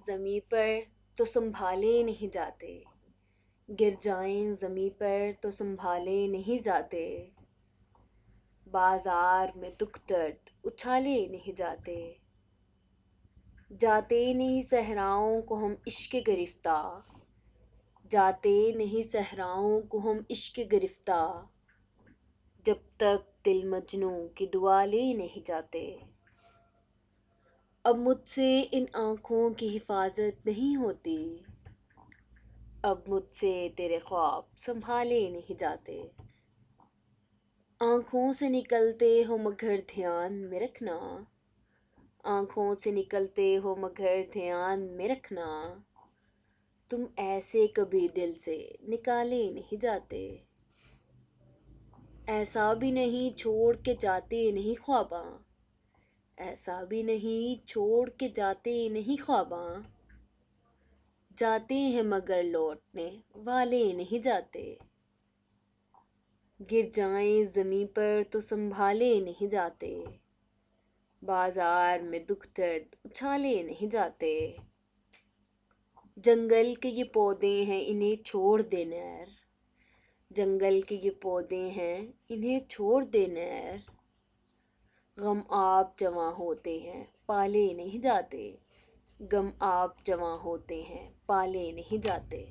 زمیں پر تو سنبھالے نہیں جاتے، گر جائیں زمیں پر تو سنبھالے نہیں جاتے، بازار میں دکھ درد اچھالے نہیں جاتے، جاتے نہیں صحراؤں کو ہم عشق گرفتہ، جاتے نہیں صحراؤں کو ہم عشق گرفتہ، جب تک دل مجنوں کی دعا لے نہیں جاتے۔ اب مجھ سے ان آنکھوں کی حفاظت نہیں ہوتی، اب مجھ سے تیرے خواب سنبھالے نہیں جاتے، آنکھوں سے نکلتے ہو مگر دھیان میں رکھنا، آنکھوں سے نکلتے ہو مگر دھیان میں رکھنا، تم ایسے کبھی دل سے نکالے نہیں جاتے، ایسا بھی نہیں چھوڑ کے جاتے نہیں خواباں، ایسا بھی نہیں چھوڑ کے جاتے نہیں خواباں، جاتے ہیں مگر لوٹنے والے نہیں جاتے، گر جائیں زمیں پر تو سنبھالے نہیں جاتے، بازار میں دکھ درد اچھالے نہیں جاتے، جنگل کے یہ پودے ہیں انہیں چھوڑ دے نیر، جنگل کے یہ پودے ہیں انہیں چھوڑ دے نیر، غم آپ جواں ہوتے ہیں پالے نہیں جاتے، غم آپ جواں ہوتے ہیں پالے نہیں جاتے۔